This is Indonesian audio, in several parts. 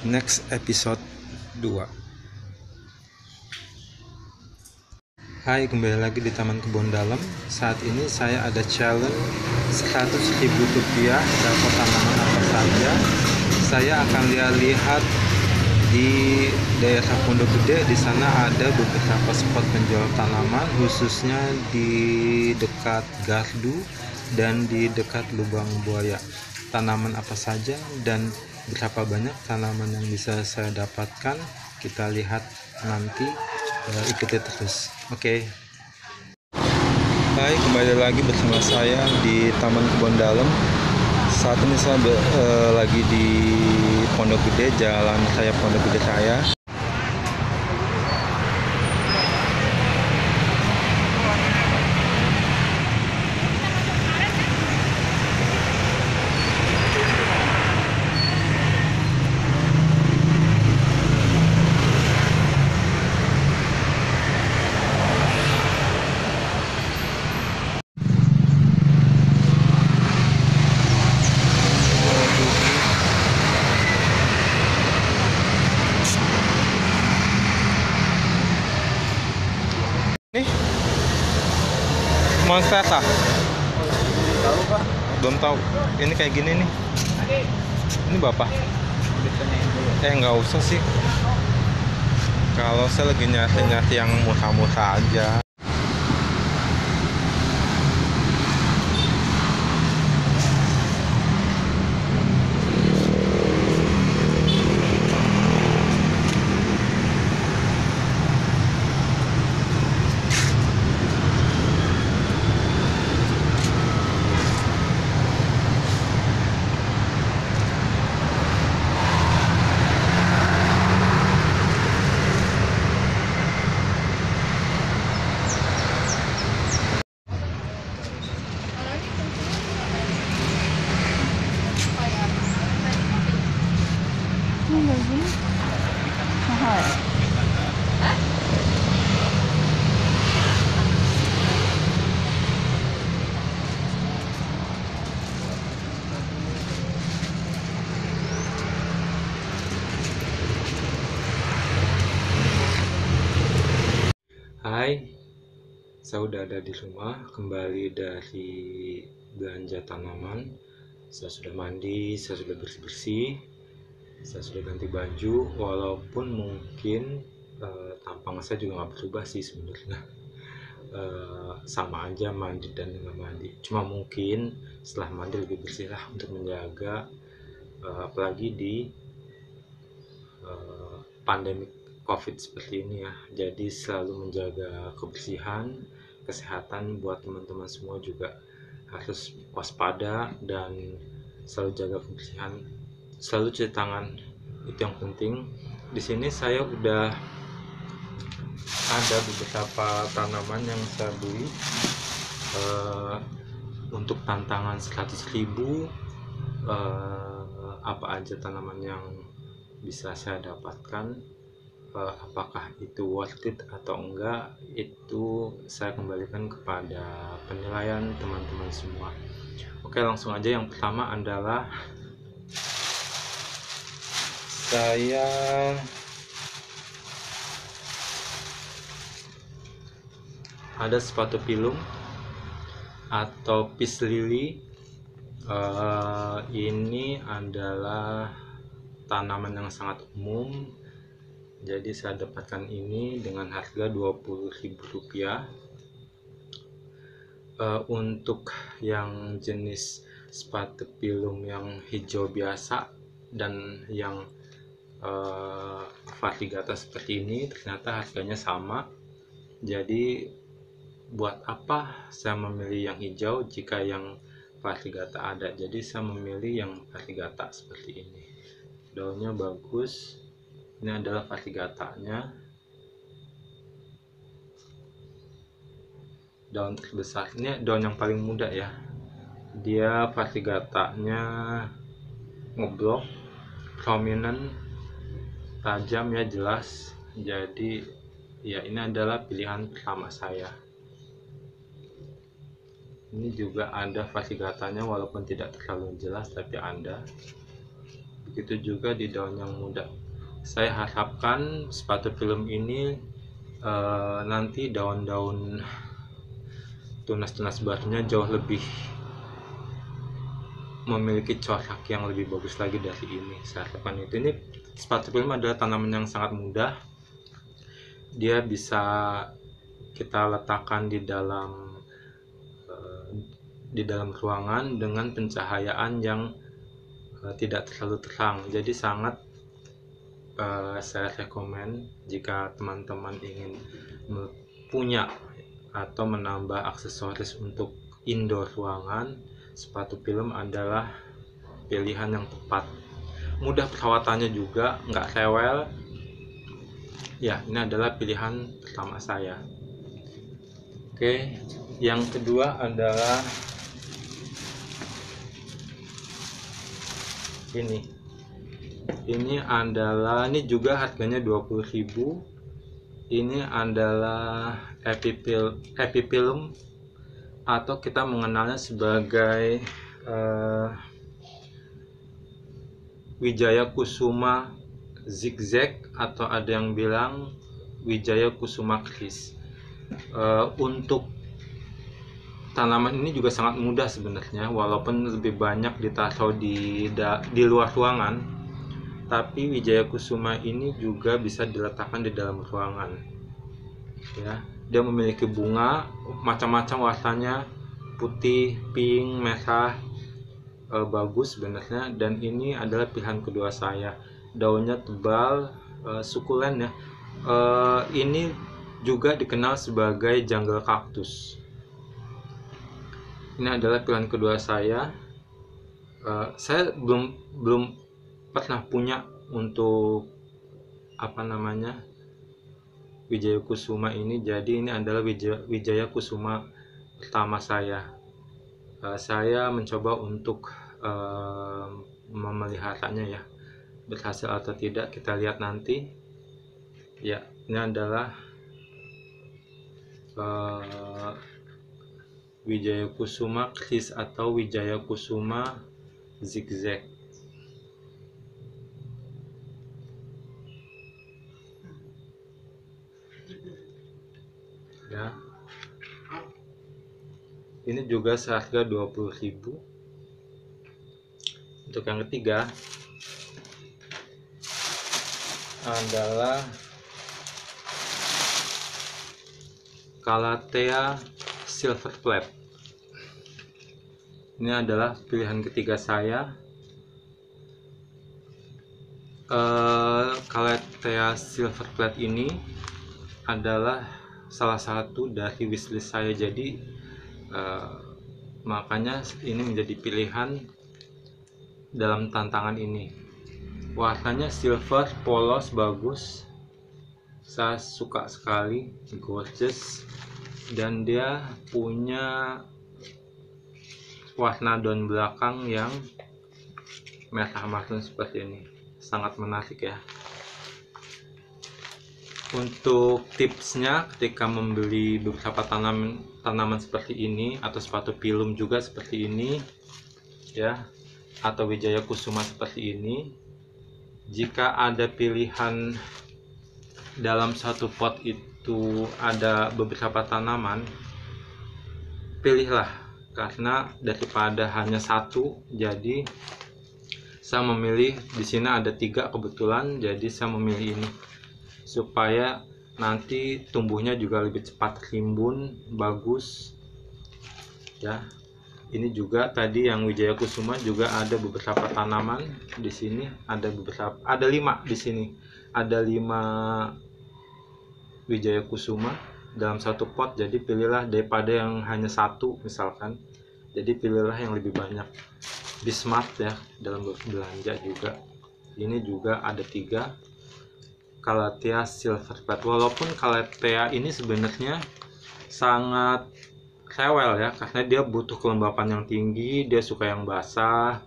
next episode 2. Hai, kembali lagi di Taman Kebun Dalam. Saat ini saya ada challenge 100.000 rupiah dapat tanaman apa saja. Saya akan lihat di daerah Pondok Gede. Di sana ada beberapa spot penjual tanaman, khususnya di dekat gardu dan di dekat lubang buaya. Tanaman apa saja dan berapa banyak tanaman yang bisa saya dapatkan, kita lihat nanti. Ikuti terus. Oke. Hai, kembali lagi bersama saya di Taman Kebun Dalam. Saat ini saya lagi di Pondok Gede, jalan raya Pondok Gede Raya. Nih, Monstera. Tahu Pak? Belum tahu. Ini kayak gini nih. Ini Bapak. Nggak usah sih. Kalau saya lagi nyari yang murah-murah aja. Mahal. Hai, saya udah ada di rumah, kembali dari belanja tanaman. Saya sudah mandi, saya sudah bersih-bersih, saya sudah ganti baju. Walaupun mungkin tampang saya juga nggak berubah sih sebenarnya. Sama aja mandi dan nggak mandi. Cuma mungkin setelah mandi lebih bersih lah untuk menjaga, apalagi di pandemi COVID seperti ini ya. Jadi selalu menjaga kebersihan, kesehatan buat teman-teman semua juga harus waspada dan selalu jaga kebersihan, selalu cuci tangan, itu yang penting. Di sini saya udah ada beberapa tanaman yang saya beli untuk tantangan 100.000. Apa aja tanaman yang bisa saya dapatkan, apakah itu worth it atau enggak, itu saya kembalikan kepada penilaian teman-teman semua. Oke, langsung aja. Yang pertama adalah saya ada sepatu pilung atau peace lily. Ini adalah tanaman yang sangat umum, jadi saya dapatkan ini dengan harga Rp20.000. Untuk yang jenis sepatu pilum yang hijau biasa dan yang varigata seperti ini, ternyata harganya sama. Jadi buat apa saya memilih yang hijau jika yang varigata ada? Jadi saya memilih yang varigata seperti ini. Daunnya bagus. Ini adalah varigatanya. Daun terbesar. Ini daun yang paling muda ya. Dia varigatanya ngeblok, prominent, tajam ya, jelas. Jadi ya, ini adalah pilihan pertama saya. Ini juga ada varigatanya, walaupun tidak terlalu jelas tapi ada. begitu juga di daun yang muda. Saya harapkan sepatu film ini nanti daun-daun tunas-tunas barunya jauh lebih memiliki corak yang lebih bagus lagi dari ini. Saya harapkan itu. Ini sepatu film adalah tanaman yang sangat mudah. Dia bisa kita letakkan di dalam ruangan dengan pencahayaan yang tidak terlalu terang. Jadi sangat saya rekomen jika teman-teman ingin punya atau menambah aksesoris untuk indoor ruangan, sepatu film adalah pilihan yang tepat. Mudah perawatannya juga, nggak rewel. Ya, ini adalah pilihan pertama saya. Oke, yang kedua adalah ini. Ini juga harganya 20.000. Ini adalah Epiphyllum atau kita mengenalnya sebagai Wijaya Kusuma Zigzag, atau ada yang bilang Wijaya Kusuma Kris. Untuk tanaman ini juga sangat mudah sebenarnya, walaupun lebih banyak ditaruh di luar ruangan, tapi Wijaya Kusuma ini juga bisa diletakkan di dalam ruangan. Ya, dia memiliki bunga macam-macam warnanya, putih, pink, merah, bagus sebenarnya. Dan ini adalah pilihan kedua saya. Daunnya tebal, sukulen ya. Ini juga dikenal sebagai jungle cactus. Ini adalah pilihan kedua saya. Saya belum pernah punya untuk Wijaya Kusuma ini. Jadi ini adalah Wijaya Kusuma pertama saya. Saya mencoba untuk memeliharanya ya. Berhasil atau tidak kita lihat nanti. Ya, ini adalah Wijaya Kusuma Kris atau Wijaya Kusuma Zigzag. Ya, ini juga seharga 20.000. Untuk yang ketiga adalah Calathea Silverflat. Ini adalah pilihan ketiga saya. Calathea Silverflat ini adalah salah satu dari wishlist saya, jadi makanya ini menjadi pilihan dalam tantangan ini. Warnanya silver, polos, bagus, saya suka sekali, gorgeous, dan dia punya warna daun belakang yang merah marun seperti ini, sangat menarik ya. Untuk tipsnya ketika membeli beberapa tanaman seperti ini, atau sepatu film juga seperti ini ya, atau Wijaya Kusuma seperti ini, jika ada pilihan dalam satu pot itu ada beberapa tanaman, pilihlah, karena daripada hanya satu. Jadi saya memilih, di sini ada 3 kebetulan, jadi saya memilih ini supaya nanti tumbuhnya juga lebih cepat rimbun, bagus ya. Ini juga tadi yang Wijaya Kusuma juga ada beberapa tanaman di sini, ada 5 di sini, ada 5 Wijaya Kusuma dalam satu pot. Jadi pilihlah, daripada yang hanya satu misalkan, jadi pilihlah yang lebih banyak. Be smart ya dalam belanja juga. Ini juga ada 3 Calathea Silverflat. Walaupun Calathea ini sebenarnya sangat rewel ya, karena dia butuh kelembapan yang tinggi, dia suka yang basah,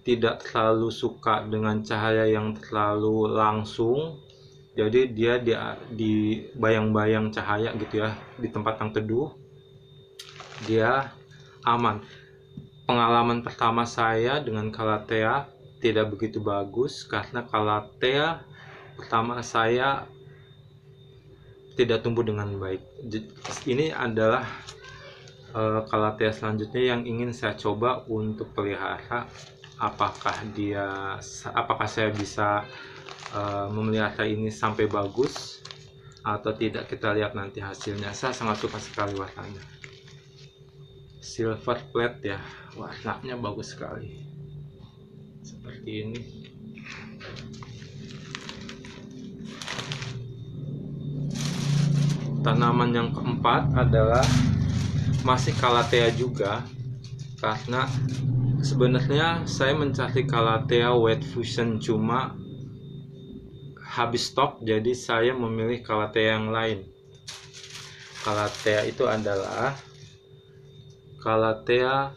tidak terlalu suka dengan cahaya yang terlalu langsung. Jadi dia di bayang-bayang cahaya gitu ya, di tempat yang teduh dia aman. pengalaman pertama saya dengan Calathea tidak begitu bagus karena Calathea pertama saya tidak tumbuh dengan baik. Ini adalah Calathea selanjutnya yang ingin saya coba untuk pelihara. Apakah saya bisa memelihara ini sampai bagus atau tidak, kita lihat nanti hasilnya. Saya sangat suka sekali warnanya, silver plate ya, warnanya bagus sekali seperti ini. Tanaman yang keempat adalah masih Calathea juga, karena sebenarnya saya mencari Calathea White Fusion cuma habis stok, jadi saya memilih Calathea yang lain. Calathea itu adalah Calathea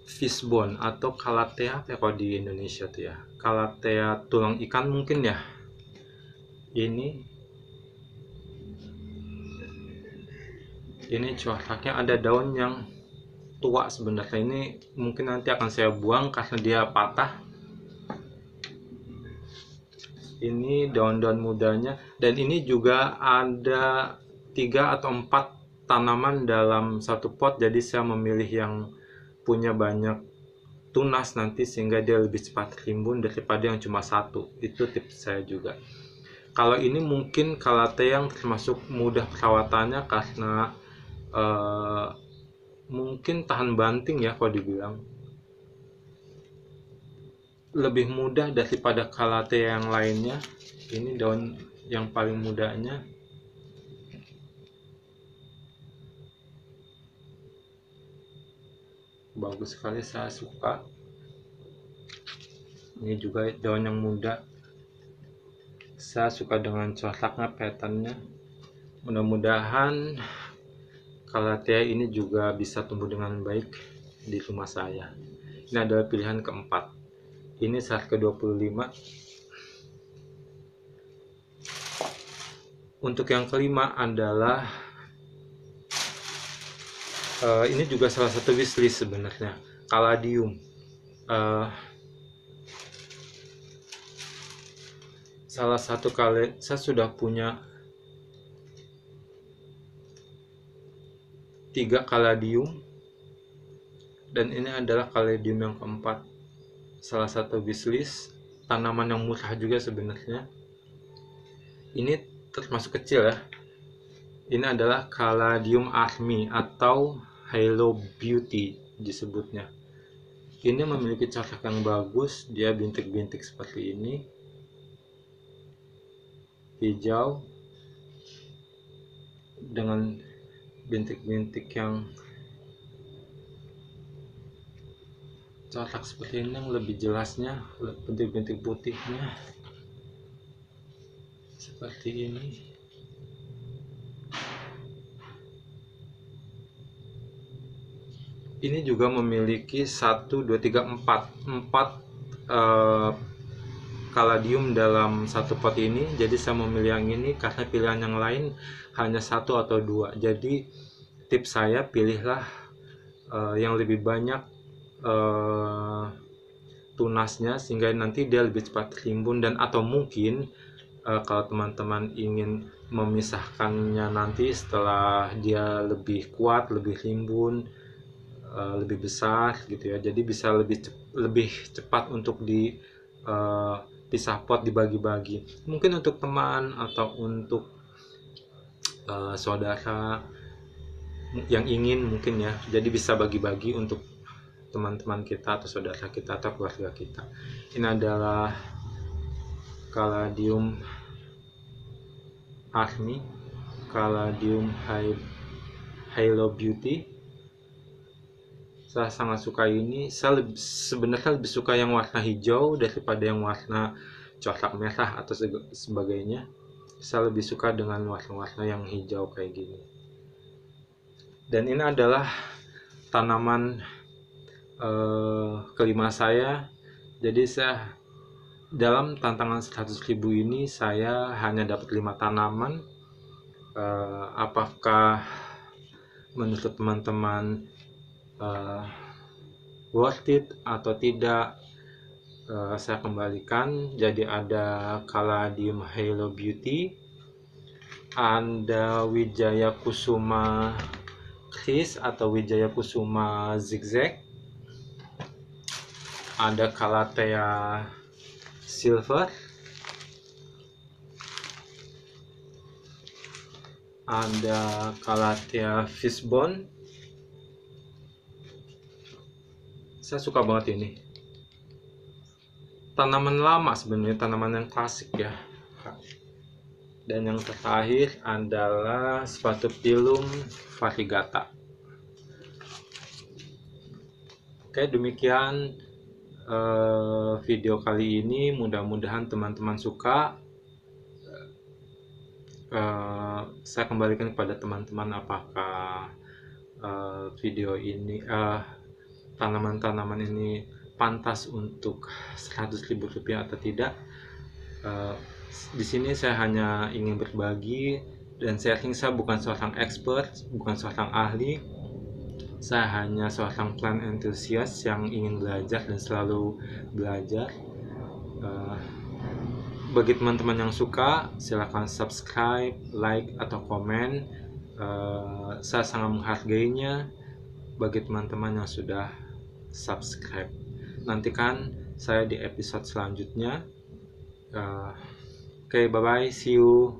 fishbone atau Calathea apa kalau di Indonesia tuh ya, Calathea tulang ikan mungkin ya. Ini coraknya ada daun yang tua sebenarnya. Ini mungkin nanti akan saya buang karena dia patah. Ini daun-daun mudanya, dan ini juga ada 3 atau 4 tanaman dalam satu pot, jadi saya memilih yang punya banyak tunas nanti sehingga dia lebih cepat rimbun daripada yang cuma satu. Itu tips saya juga. Kalau ini mungkin Calathea yang termasuk mudah perawatannya karena mungkin tahan banting ya, kalau dibilang lebih mudah daripada Calathea yang lainnya. Ini daun yang paling mudanya. Bagus sekali, saya suka. Ini juga daun yang muda, saya suka dengan coraknya, patternnya. Mudah-mudahan Calathea ini juga bisa tumbuh dengan baik di rumah saya. Ini adalah pilihan keempat. Ini saat ke-25. Untuk yang kelima adalah ini juga salah satu wishlist sebenarnya, Caladium. Salah satu kali saya sudah punya 3 Caladium, dan ini adalah Caladium yang keempat. Salah satu wishlist, tanaman yang murah juga sebenarnya. Ini termasuk kecil ya. Ini adalah Caladium Army atau Halo Beauty disebutnya. Ini memiliki corak yang bagus, dia bintik-bintik seperti ini, hijau dengan bintik-bintik yang corak seperti ini, yang lebih jelasnya bintik-bintik putihnya seperti ini. Ini juga memiliki 1, 2, 3, 4 Caladium dalam satu pot ini. Jadi saya memilih yang ini karena pilihan yang lain hanya 1 atau 2. Jadi tips saya, pilihlah yang lebih banyak tunasnya sehingga nanti dia lebih cepat rimbun. Dan atau mungkin kalau teman-teman ingin memisahkannya nanti setelah dia lebih kuat, lebih rimbun, lebih besar gitu ya, jadi bisa lebih cepat untuk di pisah pot, dibagi-bagi. Mungkin untuk teman atau untuk saudara yang ingin mungkin ya, jadi bisa bagi-bagi untuk teman-teman kita atau saudara kita atau keluarga kita. Ini adalah Caladium Army, Caladium Halo Beauty. Saya sangat suka ini. Saya sebenarnya lebih suka yang warna hijau daripada yang warna corak merah atau sebagainya. Saya lebih suka dengan warna-warna yang hijau kayak gini. Dan ini adalah tanaman kelima saya. Jadi saya dalam tantangan 100.000 ini saya hanya dapat 5 tanaman. Apakah menurut teman-teman worth it atau tidak. Saya kembalikan. Jadi ada Caladium Halo Beauty, ada Wijaya Kusuma Kris atau Wijaya Kusuma Zigzag, ada Calathea Silver, ada Calathea Fishbone. Saya suka banget ini. Tanaman lama sebenarnya, tanaman yang klasik ya. Dan yang terakhir adalah sepatu Pilum variegata. Oke, demikian video kali ini. Mudah-mudahan teman-teman suka. Saya kembalikan kepada teman-teman apakah video ini, tanaman-tanaman ini pantas untuk Rp100.000 atau tidak. Di sini saya hanya ingin berbagi dan sharing. Saya bukan seorang expert, bukan seorang ahli. Saya hanya seorang plant enthusiast yang ingin belajar dan selalu belajar. Bagi teman-teman yang suka, silahkan subscribe, like, atau komen. Saya sangat menghargainya. Bagi teman-teman yang sudah subscribe, nantikan saya di episode selanjutnya. Oke, bye bye, see you.